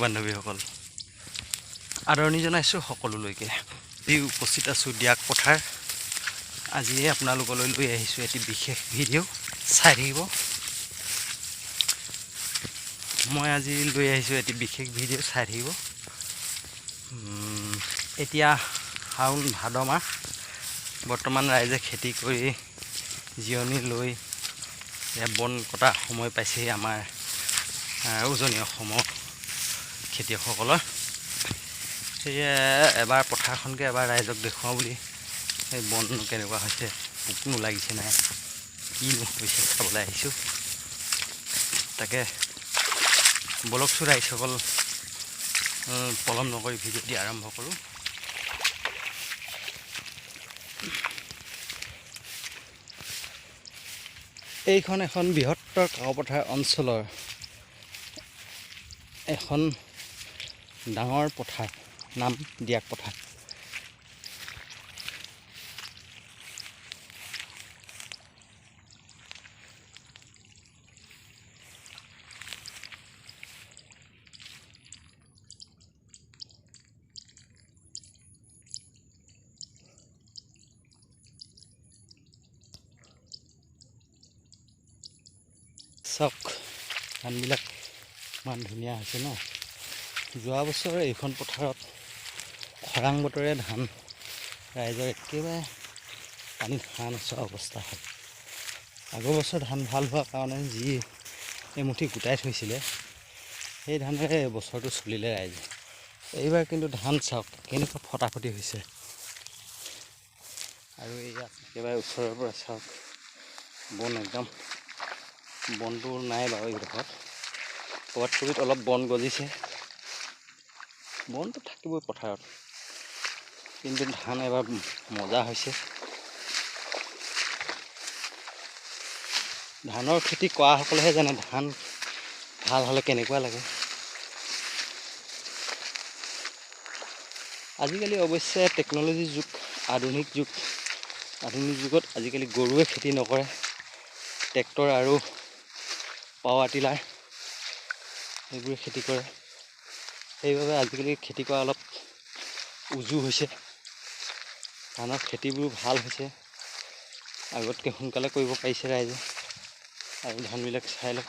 বান্ধৱীসকল, আদৰণি জনাইছোঁ সকলোলৈকে। এই উপস্থিত আছোঁ দিয়াক পথাৰ। আজি আপোনালোকলৈ লৈ আহিছোঁ এটি বিশেষ ভিডিঅ', চাই থাকিব। মই আজি লৈ আহিছোঁ এটি বিশেষ ভিডিঅ', চাই থাকিব। এতিয়া শাওণ ভাদ মাহ, বৰ্তমান ৰাইজে খেতি কৰি জিৰণি লৈ বন কটা সময় পাইছেহি আমাৰ উজনি অসমৰ খেতিয়কসকলৰ। সেয়ে এবাৰ পথাৰখনকে এবাৰ ৰাইজক দেখুৱাওঁ বুলি এই বন কেনেকুৱা হৈছে, পোকনো লাগিছে নাই, কিনো হৈছে চাবলৈ আহিছোঁ। তাকে বলকচোন ৰাইজসকল, পলম নকৰি ভিডিঅ'টি আৰম্ভ কৰোঁ। এইখন এখন বৃহত্তৰ কাকপথাৰ অঞ্চলৰ এখন ডাঙৰ পথাৰ, নাম দিয়াক পথাৰ। চাওক ধানবিলাক ইমান ধুনীয়া হৈছে ন। যোৱা বছৰ এইখন পথাৰত খৰাং বতৰে ধান ৰাইজৰ একেবাৰে পানীত হাঁহ নচৰা অৱস্থা হয়। আগৰ বছৰ ধান ভাল হোৱাৰ কাৰণে যি এমুঠি গোটাই থৈছিলে, সেই ধানেৰে বছৰটো চলিলে ৰাইজে। এইবাৰ কিন্তু ধান চাওক কেনেকুৱা ফটাফটি হৈছে। আৰু এয়া একেবাৰে ওচৰৰ পৰা চাওক বন, একদম বনটো নাই বাৰু এইডোখৰত, ক'ৰবাত ক'ৰবাত অলপ বন গজিছে। বনটো থাকিবই পথাৰত, কিন্তু ধান এবাৰ মজা হৈছে। ধানৰ খেতি কৰাসকলেহে জানে ধান ভাল হ'লে কেনেকুৱা লাগে। আজিকালি অৱশ্যে টেকন'লজিৰ যুগ, আধুনিক যুগত আজিকালি গৰুৱে খেতি নকৰে, ট্ৰেক্টৰ আৰু পাৱাৰ টিলাৰ এইবোৰে খেতি কৰে। সেইবাবে আজিকালি খেতি কৰা অলপ উজু হৈছে, ধানৰ খেতিবোৰ ভাল হৈছে, আগতকৈ সোনকালে কৰিব পাৰিছে ৰাইজে। আৰু ধানবিলাক চাই লওক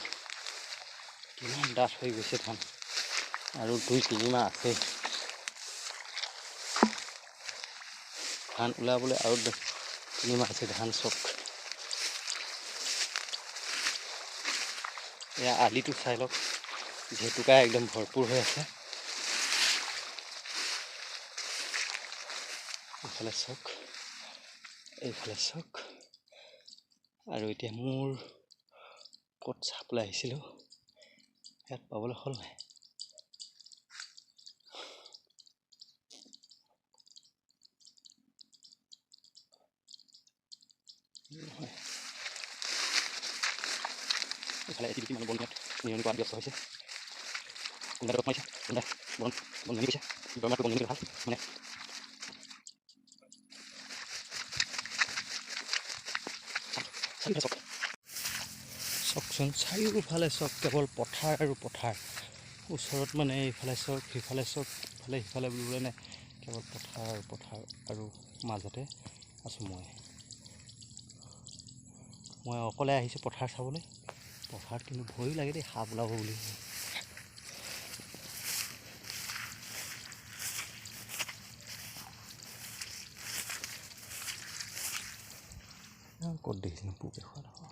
কিমান ডাঠ হৈ গৈছে ধান, আৰু 2-3 মাহ আছে ধান ওলাবলৈ, আৰু 3 মাহ আছে ধান। চক এয়া আলিটো চাই লওক, জেতুকা একদম ভৰপূৰ হৈ আছে। এইফালে চাওক, এইফালে চাওক। আৰু এতিয়া মোৰ ক'ত চাবলৈ আহিছিলোঁ, ইয়াত পাবলৈ হ'ল নাই। এইফালে এটি মানুহ বন নিয়নি কৰাত ব্যস্ত হৈছে। কোনোবা দৰৱ মাৰিছে, কোনোবাই বন নিয়নি কৰিছে। দৰমাটো বন নিয়নি ভাল মানে চাওকচোন, চাৰিওফালে চাওক কেৱল পথাৰ আৰু পথাৰ। ওচৰত মানে এইফালে চাওক, সিফালে চাওক, ইফালে সিফালে বুলিবলৈ নাই, কেৱল পথাৰ আৰু পথাৰ। আৰু মাজতে আছোঁ মই অকলে আহিছোঁ পথাৰ চাবলৈ। পথাৰত কিন্তু ভয়ো লাগে দেই, সাপ ওলাব বুলি। ক'ত দেখিছিলোঁ পোকে খোৱা দেখোন।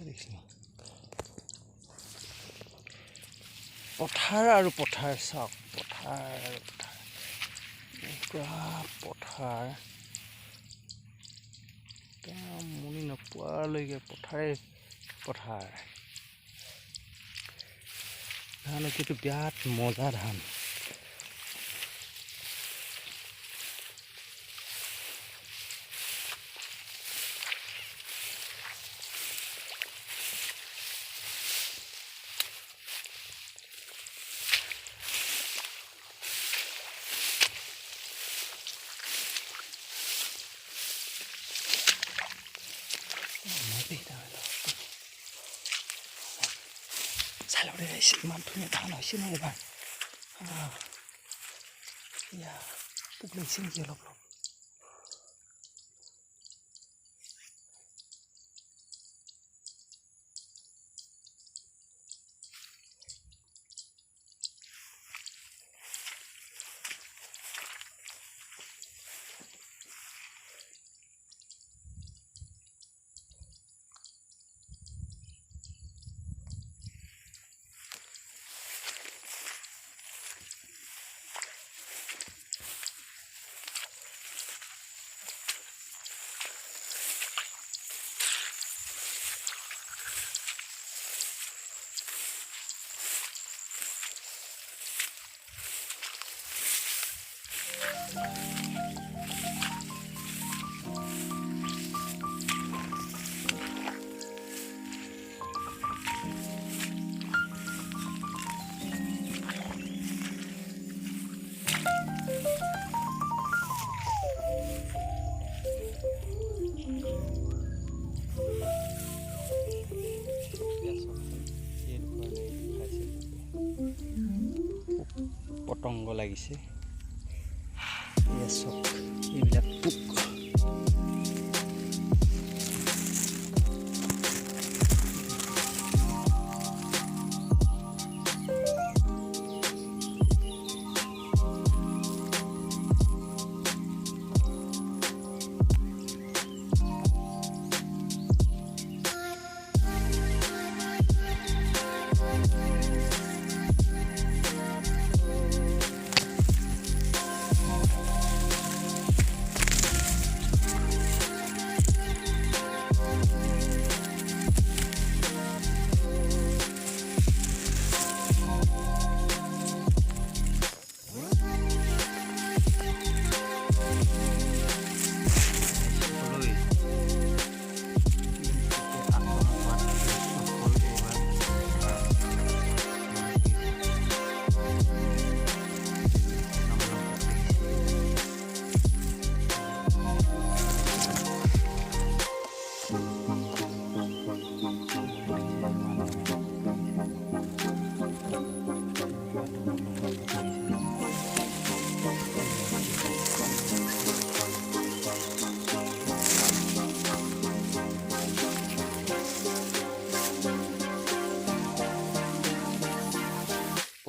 দেখিছিলোঁ পথাৰ আৰু পথাৰ। চাওক পথাৰ আৰু পথাৰ, পথাৰ মনি নপোৱালৈকে পথাৰে পথাৰ। ধান কিন্তু বিৰাট মজা ধান। চালৰে আহিছে ইমান ধুনীয়া ধান হৈছে ন এবাৰ পোক লাগিছে নেকি অলপ অলপ পতংগ লাগিছে এইবিলাক পোক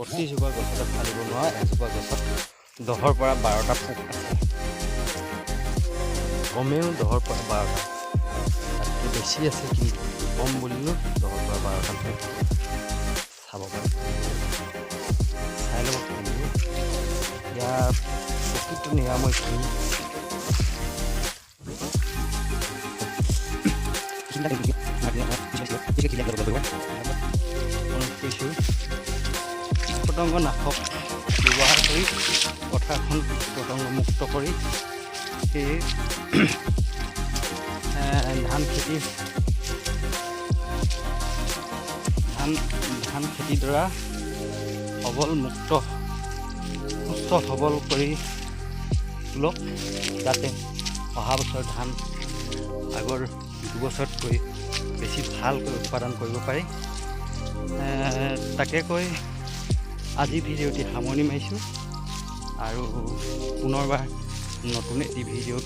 প্ৰতিজোপা গছতে ফালিব নোৱাৰা এজোপা গছত 10ৰ পৰা 12টা পোক আছে কমেও 10ৰ পৰা 12টা তাতকৈ বেছি আছে কিন্তু কম বুলিও 10ৰ পৰা 12টা পোক চাব পাৰে চাই ল'ব পাৰিব ইয়াৰ প্ৰকৃত নিৰাময় কি পতংগ নাশক ব্যৱহাৰ কৰি পথাৰখন পতংগ মুক্ত কৰি সেই ধান খেতিৰ দ্বাৰা সবল মুক্ত সুস্থ সবল কৰি তোলক যাতে অহা বছৰ ধান আগৰ দুবছৰতকৈ বেছি ভালকৈ উৎপাদন কৰিব পাৰি তাকে কৈ আজি ভিডিঅ'টি সামৰণি মাৰিছোঁ আৰু পুনৰবাৰ নতুন এটি ভিডিঅ'ত